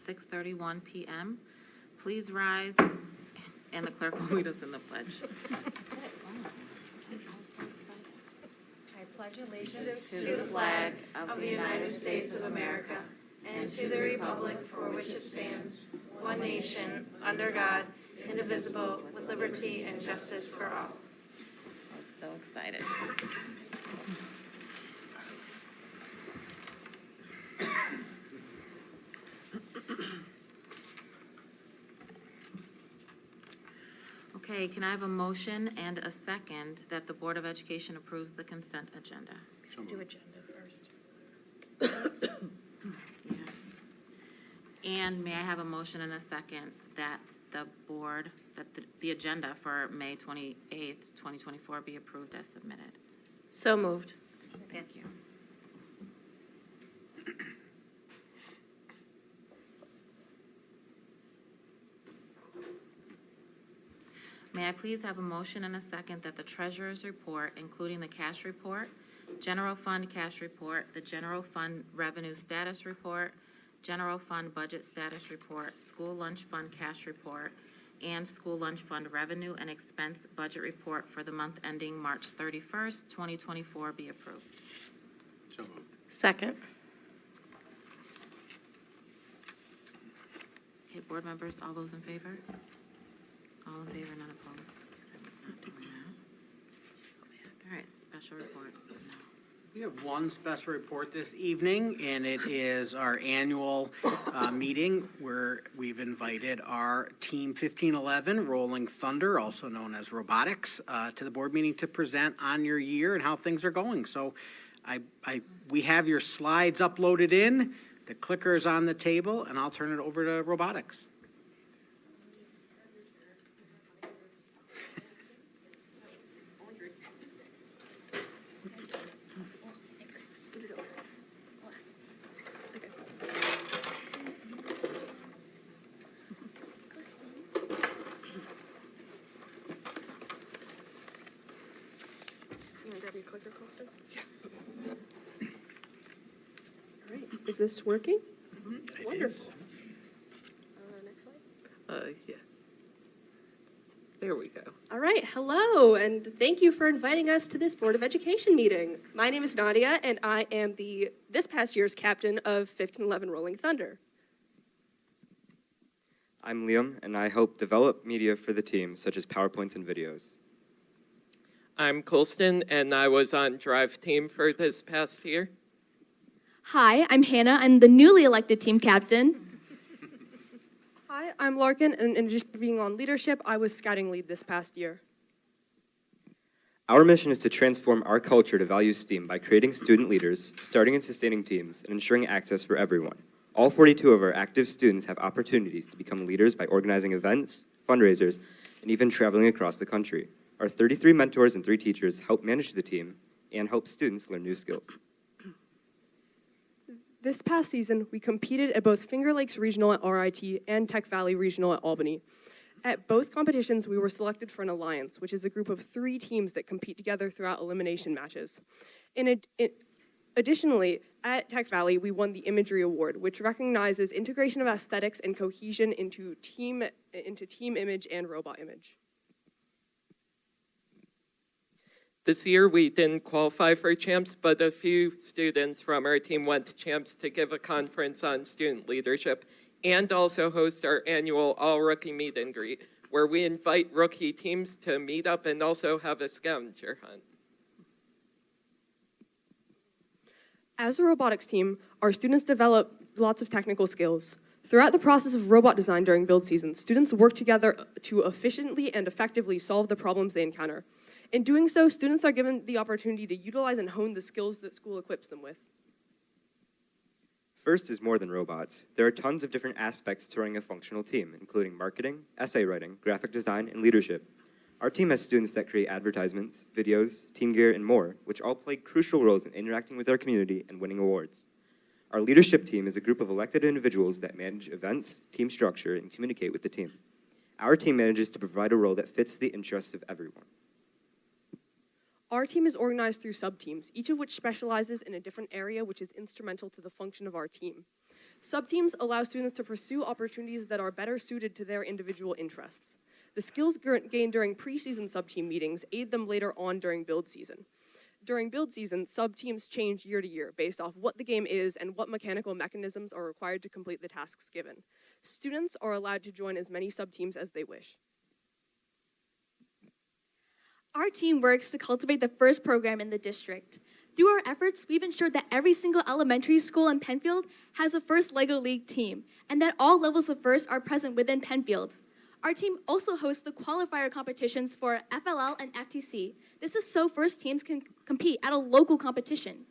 6:31 p.m. Please rise, and the clerk will lead us in the pledge. I pledge allegiance to the flag of the United States of America and to the republic for which it stands, one nation, under God, indivisible, with liberty and justice for all. I was so excited. Okay, can I have a motion and a second that the Board of Education approves the consent agenda? Do agenda first. Yes. And may I have a motion and a second that the agenda for May 28th, 2024 be approved as submitted? So moved. Thank you. May I please have a motion and a second that the treasurer's report, including the cash report, general fund cash report, the general fund revenue status report, general fund budget status report, school lunch fund cash report, and school lunch fund revenue and expense budget report for the month ending March 31st, 2024 be approved? So moved. Second. Okay, board members, all those in favor? All in favor, none opposed? I was not doing that. All right, special reports. We have one special report this evening, and it is our annual meeting where we've invited our Team 1511 Rolling Thunder, also known as Robotics, to the board meeting to present on your year and how things are going. So we have your slides uploaded in, the clicker is on the table, and I'll turn it over to Robotics. All right, is this working? It Wonderful. is. Next slide. Yeah. There we go. All right, hello, and thank you for inviting us to this Board of Education meeting. My name is Nadia, and I am this past year's captain of 1511 Rolling Thunder. I'm Liam, and I help develop media for the team, such as PowerPoints and videos. I'm Colston, and I was on Drive Team for this past year. Hi, I'm Hannah. I'm the newly elected team captain. Hi, I'm Larkin, and in addition to being on leadership, I was scouting lead this past year. Our mission is to transform our culture to value STEAM by creating student leaders, starting and sustaining teams, and ensuring access for everyone. All 42 of our active students have opportunities to become leaders by organizing events, fundraisers, and even traveling across the country. Our 33 mentors and 3 teachers help manage the team and help students learn new skills. This past season, we competed at both Finger Lakes Regional at RIT and Tech Valley Regional at Albany. At both competitions, we were selected for an alliance, which is a group of 3 teams that compete together throughout elimination matches. Additionally, at Tech Valley, we won the Imagery Award, which recognizes integration of aesthetics and cohesion into team image and robot image. This year, we didn't qualify for Champs, but a few students from our team went to Champs to give a conference on student leadership and also host our annual all-rookie meet and greet, where we invite rookie teams to meet up and also have a scavenger hunt. As a robotics team, our students develop lots of technical skills. Throughout the process of robot design during build season, students work together to efficiently and effectively solve the problems they encounter. In doing so, students are given the opportunity to utilize and hone the skills that school equips them with. FIRST is more than robots. There are tons of different aspects to running a functional team, including marketing, essay writing, graphic design, and leadership. Our team has students that create advertisements, videos, team gear, and more, which all play crucial roles in interacting with our community and winning awards. Our leadership team is a group of elected individuals that manage events, team structure, and communicate with the team. Our team manages to provide a role that fits the interests of everyone. Our team is organized through sub-teams, each of which specializes in a different area which is instrumental to the function of our team. Sub-teams allow students to pursue opportunities that are better suited to their individual interests. The skills gained during preseason sub-team meetings aid them later on during build season. During build season, sub-teams change year to year based off what the game is and what mechanical mechanisms are required to complete the tasks given. Students are allowed to join as many sub-teams as they wish. Our team works to cultivate the FIRST program in the district. Through our efforts, we've ensured that every single elementary school in Penfield has a FIRST LEGO League team, and that all levels of FIRST are present within Penfield. Our team also hosts the qualifier competitions for FLL and FTC. This is so FIRST teams can compete at a local competition.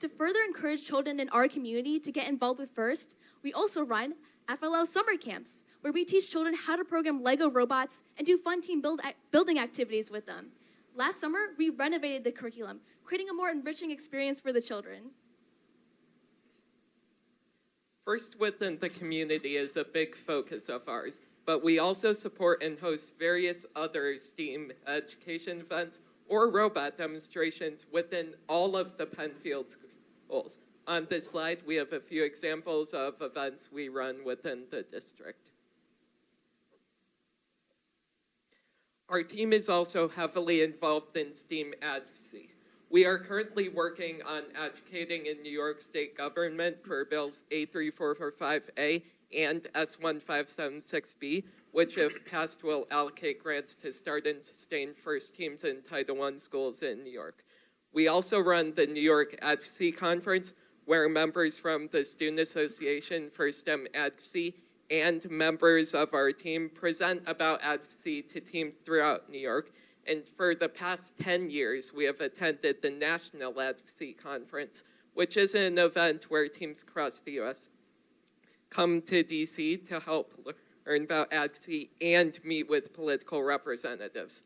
To further encourage children in our community to get involved with FIRST, we also run FLL summer camps, where we teach children how to program LEGO robots and do fun team building activities with them. Last summer, we renovated the curriculum, creating a more enriching experience for the children. FIRST within the community is a big focus of ours, but we also support and host various other STEAM education events or robot demonstrations within all of the Penfield schools. On this slide, we have a few examples of events we run within the district. Our team is also heavily involved in STEAM advocacy. We are currently working on advocating in New York State government for bills A3445A and S1576B, which if passed will allocate grants to start and sustain FIRST teams in Title I schools in New York. We also run the New York Advocacy Conference, where members from the Student Association for STEM Advocacy and members of our team present about advocacy to teams throughout New York. And for the past 10 years, we have attended the National Advocacy Conference, which is an event where teams across the U.S. come to DC to help learn about advocacy and meet with political representatives.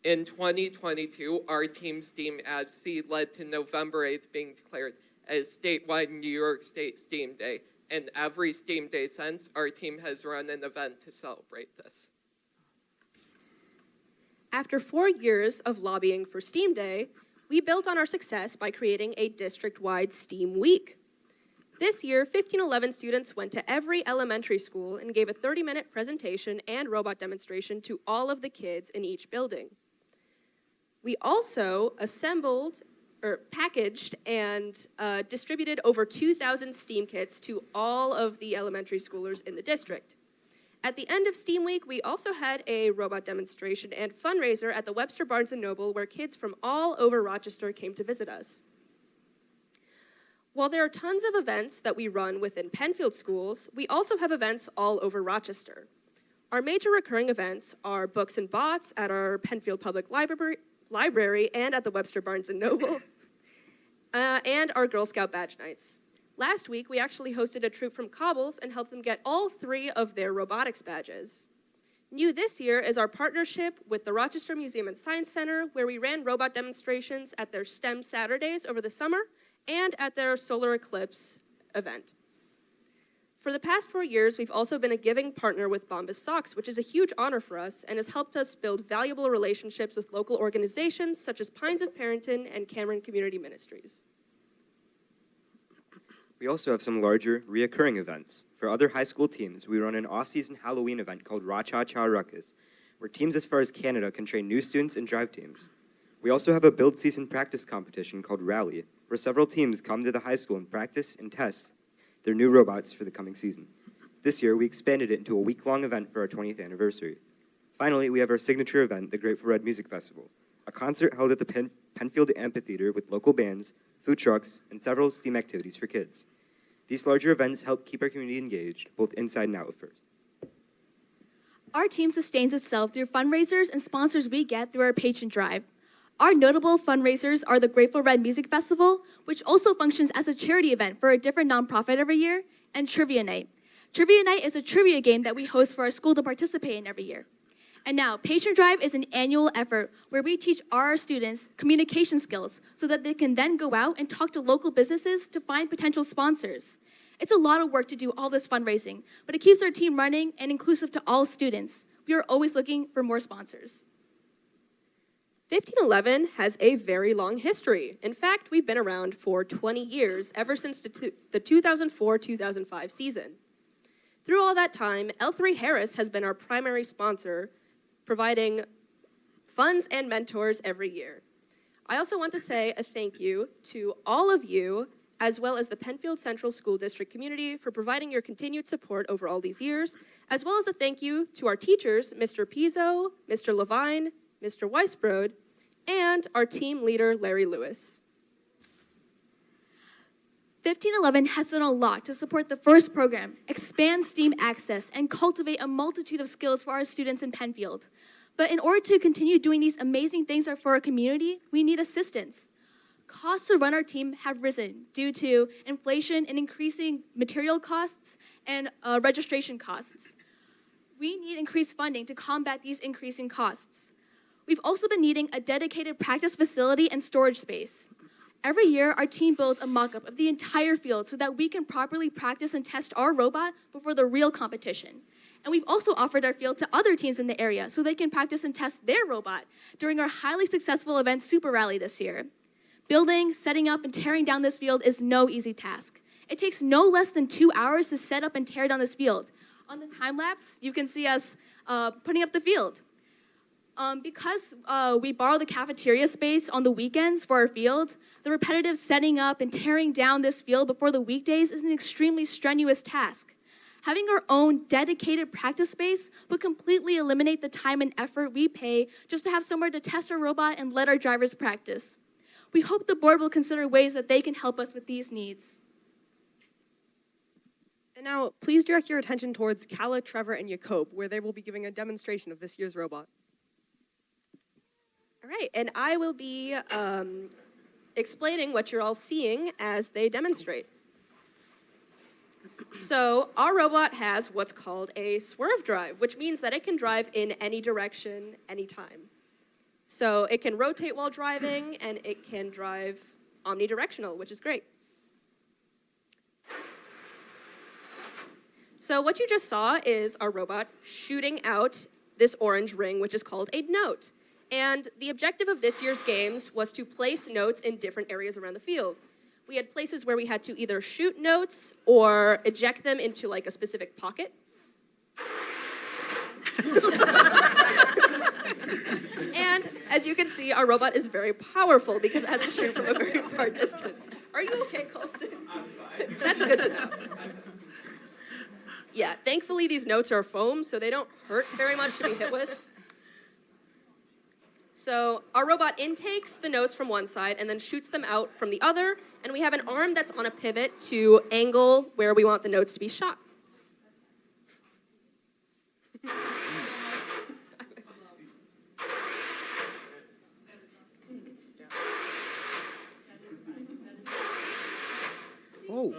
In 2022, our team's STEAM advocacy led to November 8th being declared as statewide New York State STEAM Day. And every STEAM Day since, our team has run an event to celebrate this. After 4 years of lobbying for STEAM Day, we built on our success by creating a district-wide STEAM Week. This year, 1511 students went to every elementary school and gave a 30-minute presentation and robot demonstration to all of the kids in each building. We also packaged and distributed over 2,000 STEAM kits to all of the elementary schoolers in the district. At the end of STEAM Week, we also had a robot demonstration and fundraiser at the Webster Barnes & Noble, where kids from all over Rochester came to visit us. While there are tons of events that we run within Penfield schools, we also have events all over Rochester. Our major recurring events are Books and Bots at our Penfield Public Library and at the Webster Barnes & Noble, and our Girl Scout Badge Nights. Last week, we actually hosted a troop from Cobbles and helped them get all 3 of their robotics badges. New this year is our partnership with the Rochester Museum and Science Center, where we ran robot demonstrations at their STEM Saturdays over the summer and at their solar eclipse event. For the past 4 years, we've also been a giving partner with Bombas Socks, which is a huge honor for us and has helped us build valuable relationships with local organizations such as Pines of Parrington and Cameron Community Ministries. We also have some larger, reoccurring events. For other high school teams, we run an off-season Halloween event called Ra-Cha-Cha Ruckus, where teams as far as Canada can train new students and drive teams. We also have a build season practice competition called Rally, where several teams come to the high school and practice and test their new robots for the coming season. This year, we expanded it into a week-long event for our 20th anniversary. Finally, we have our signature event, the Grateful Red Music Festival, a concert held at the Penfield Amphitheater with local bands, food trucks, and several STEAM activities for kids. These larger events help keep our community engaged, both inside and out of FIRST. Our team sustains itself through fundraisers and sponsors we get through our patron drive. Our notable fundraisers are the Grateful Red Music Festival, which also functions as a charity event for a different nonprofit every year, and Trivia Night. Trivia Night is a trivia game that we host for our school to participate in every year. And now, Patron Drive is an annual effort where we teach our students communication skills so that they can then go out and talk to local businesses to find potential sponsors. It's a lot of work to do all this fundraising, but it keeps our team running and inclusive to all students. We are always looking for more sponsors. 1511 has a very long history. In fact, we've been around for 20 years, ever since the 2004-2005 season. Through all that time, L3 Harris has been our primary sponsor, providing funds and mentors every year. I also want to say a thank you to all of you, as well as the Penfield Central School District community, for providing your continued support over all these years, as well as a thank you to our teachers, Mr. Pizzo, Mr. Levine, Mr. Weisbrod, and our team leader, Larry Lewis. 1511 has done a lot to support the FIRST program, expand STEAM access, and cultivate a multitude of skills for our students in Penfield. But in order to continue doing these amazing things for our community, we need assistance. Costs to run our team have risen due to inflation and increasing material costs and registration costs. We need increased funding to combat these increasing costs. We've also been needing a dedicated practice facility and storage space. Every year, our team builds a mock-up of the entire field so that we can properly practice and test our robot before the real competition. And we've also offered our field to other teams in the area so they can practice and test their robot during our highly successful event, Super Rally, this year. Building, setting up, and tearing down this field is no easy task. It takes no less than 2 hours to set up and tear down this field. On the time lapse, you can see us putting up the field. Because we borrow the cafeteria space on the weekends for our field, the repetitive setting up and tearing down this field before the weekdays is an extremely strenuous task. Having our own dedicated practice space would completely eliminate the time and effort we pay just to have somewhere to test our robot and let our drivers practice. We hope the board will consider ways that they can help us with these needs. And now, please direct your attention towards Kala, Trevor, and Jacob, where they will be giving a demonstration of this year's robot. All right, and I will be explaining what you're all seeing as they demonstrate. So our robot has what's called a swerve drive, which means that it can drive in any direction, anytime. So it can rotate while driving, and it can drive omnidirectional, which is great. So what you just saw is our robot shooting out this orange ring, which is called a note. And the objective of this year's games was to place notes in different areas around the field. We had places where we had to either shoot notes or eject them into like a specific pocket. And as you can see, our robot is very powerful because it has to shoot from a very far distance. Are you okay, Colston? I'm fine. That's good to know. Yeah, thankfully these notes are foam, so they don't hurt very much to be hit with. So our robot intakes the notes from one side and then shoots them out from the other, and we have an arm that's on a pivot to angle where we want the notes to be shot. Oh.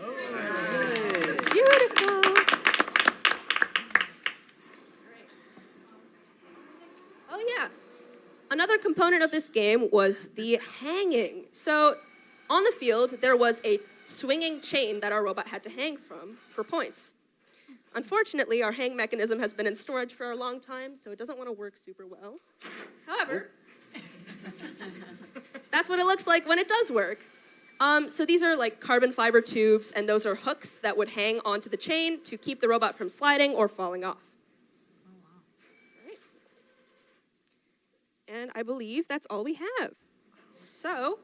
Beautiful. Oh yeah. Another component of this game was the hanging. So on the field, there was a swinging chain that our robot had to hang from for points. Unfortunately, our hang mechanism has been in storage for a long time, so it doesn't want to work super well. However, that's what it looks like when it does work. So these are like carbon fiber tubes, and those are hooks that would hang onto the chain to keep the robot from sliding or falling off. Oh, wow. Right. And I believe that's all we have. So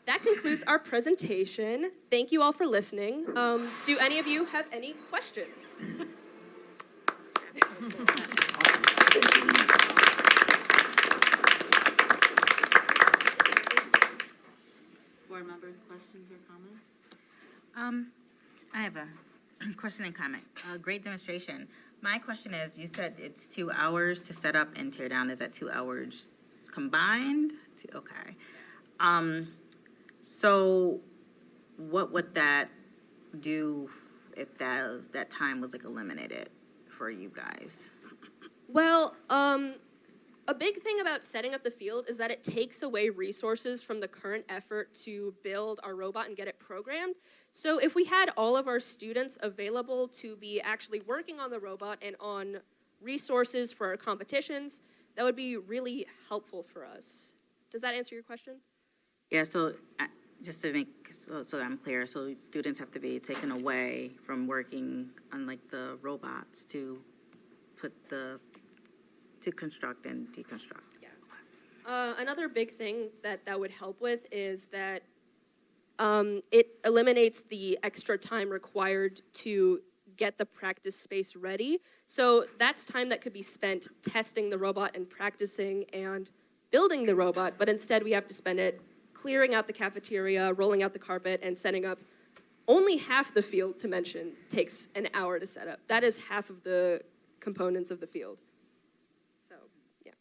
that concludes our presentation. Thank you all for listening. Do any of you have any questions? Board members, questions or comments? I have a question and comment. Great demonstration. My question is, you said it's 2 hours to set up and tear down. Is that 2 hours combined? Okay. So what would that do if that time was like eliminated for you guys? Well, a big thing about setting up the field is that it takes away resources from the current effort to build our robot and get it programmed. So if we had all of our students available to be actually working on the robot and on resources for our competitions, that would be really helpful for us. Does that answer your question? Yeah, so just to make, so that I'm clear, so students have to be taken away from working on like the robots to construct and deconstruct. Another big thing that would help with is that it eliminates the extra time required to get the practice space ready. So that's time that could be spent testing the robot and practicing and building the robot, but instead we have to spend it clearing out the cafeteria, rolling out the carpet, and setting up. Only half the field, to mention, takes an hour to set up. That is half of the components of the field. So, yeah.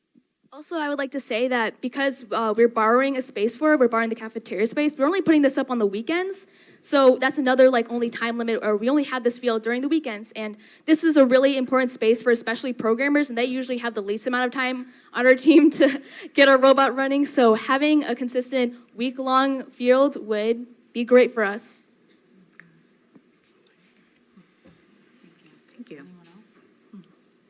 Also, I would like to say that because we're borrowing a space for it, we're borrowing the cafeteria space, we're only putting this up on the weekends. So that's another like only time limit, or we only have this field during the weekends. And this is a really important space for especially programmers, and they usually have the least amount of time on our team to get our robot running. So having a consistent week-long field would be great for us. Thank you.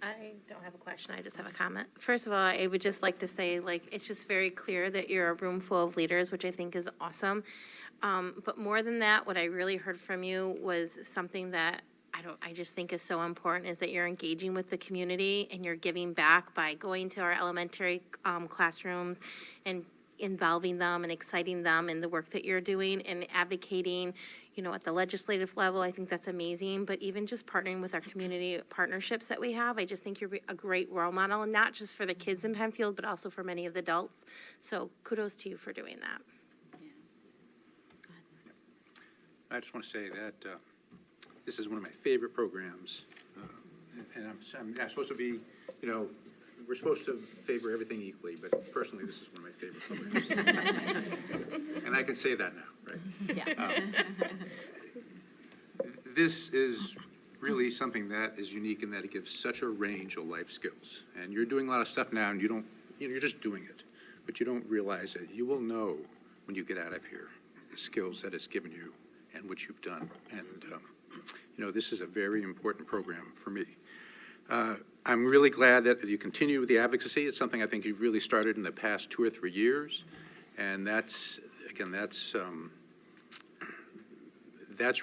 I don't have a question, I just have a comment. First of all, I would just like to say, like, it's just very clear that you're a room full of leaders, which I think is awesome. But more than that, what I really heard from you was something that I just think is so important, is that you're engaging with the community and you're giving back by going to our elementary classrooms and involving them and exciting them in the work that you're doing and advocating, you know, at the legislative level. I think that's amazing, but even just partnering with our community partnerships that we have, I just think you're a great role model, and not just for the kids in Penfield, but also for many of the adults. So kudos to you for doing that. I just want to say that this is one of my favorite programs, and I'm supposed to be, you know, we're supposed to favor everything equally, but personally, this is one of my favorite programs. And I can say that now, right? Yeah. This is really something that is unique in that it gives such a range of life skills. And you're doing a lot of stuff now, and you're just doing it, but you don't realize it. You will know when you get out of here the skills that it's given you and what you've done. And, you know, this is a very important program for me. I'm really glad that you continue with the advocacy. It's something I think you've really started in the past 2 or 3 years. And that's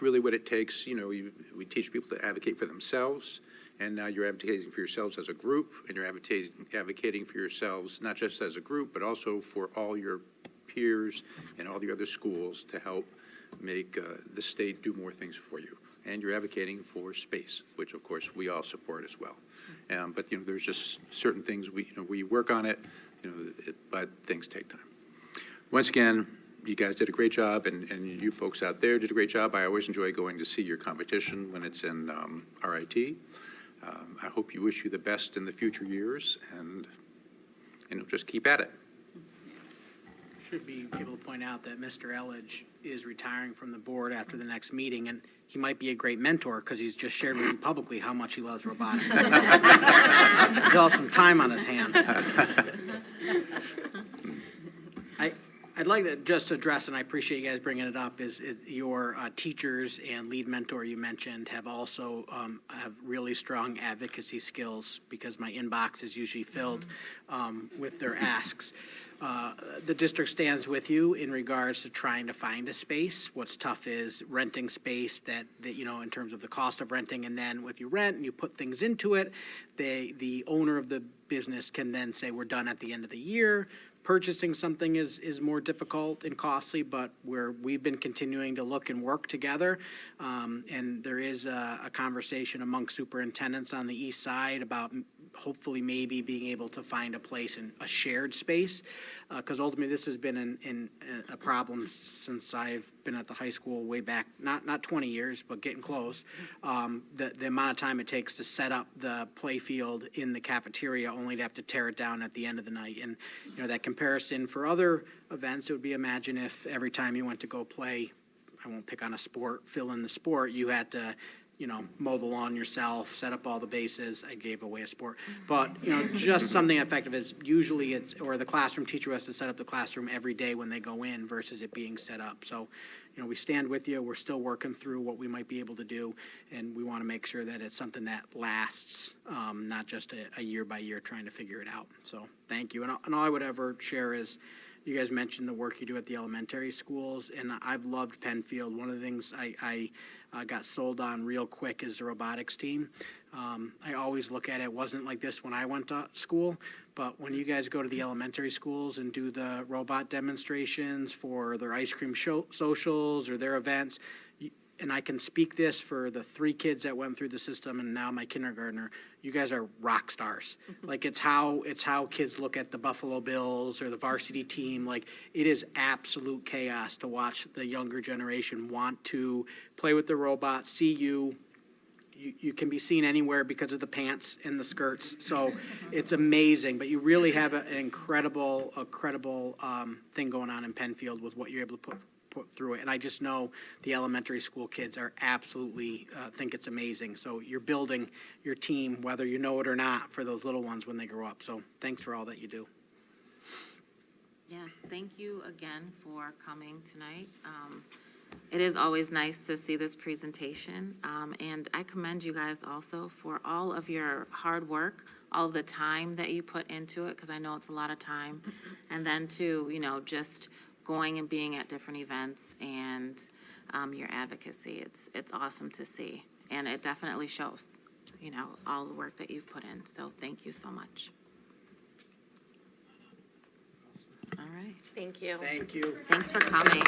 really what it takes. You know, we teach people to advocate for themselves, and now you're advocating for yourselves as a group, and you're advocating for yourselves not just as a group, but also for all your peers and all the other schools to help make the state do more things for you. And you're advocating for space, which of course we all support as well. But you know, there's just certain things we work on it, you know, but things take time. Once again, you guys did a great job, and you folks out there did a great job. I always enjoy going to see your competition when it's in RIT. I hope you wish you the best in the future years, and just keep at it. Should be able to point out that Mr. Elledge is retiring from the board after the next meeting, and he might be a great mentor because he's just shared with you publicly how much he loves robotics. He'll have some time on his hands. I'd like to just address, and I appreciate you guys bringing it up, your teachers and lead mentor you mentioned have also have really strong advocacy skills, because my inbox is usually filled with their asks. The district stands with you in regards to trying to find a space. What's tough is renting space that you know, in terms of the cost of renting, and then if you rent and you put things into it, the owner of the business can then say we're done at the end of the year. Purchasing something is more difficult and costly, but we've been continuing to look and work together. And there is a conversation among superintendents on the east side about hopefully maybe being able to find a place in a shared space, because ultimately this has been a problem since I've been at the high school way back, not 20 years, but getting close. The amount of time it takes to set up the play field in the cafeteria, only to have to tear it down at the end of the night. And you know, that comparison for other events, it would be, imagine if every time you went to go play, I won't pick on a sport, fill in the sport, you had to, you know, mow the lawn yourself, set up all the bases. I gave away a sport. But, you know, just something effective is usually or the classroom teacher has to set up the classroom every day when they go in versus it being set up. So, you know, we stand with you. We're still working through what we might be able to do, and we want to make sure that it's something that lasts, not just a year by year trying to figure it out. So thank you. And all I would ever share is, you guys mentioned the work you do at the elementary schools, and I've loved Penfield. One of the things I got sold on real quick is the robotics team. I always look at it wasn't like this when I went to school, but when you guys go to the elementary schools and do the robot demonstrations for their ice cream socials or their events, and I can speak this for the 3 kids that went through the system and now my kindergartner, you guys are rock stars. Like it's how kids look at the Buffalo Bills or the varsity team. Like it is absolute chaos to watch the younger generation want to play with the robot, see you. You can be seen anywhere because of the pants and the skirts. So it's amazing, but you really have an incredible thing going on in Penfield with what you're able to put through it. And I just know the elementary school kids are absolutely think it's amazing. So you're building your team, whether you know it or not, for those little ones when they grow up. So thanks for all that you do. Yes, thank you again for coming tonight. It is always nice to see this presentation, and I commend you guys also for all of your hard work, all of the time that you put into it, because I know it's a lot of time, and then too, just going and being at different events and your advocacy. It's awesome to see, and it definitely shows, all the work that you've put in. So thank you so much. All right. Thank you. Thank you. Thanks for coming.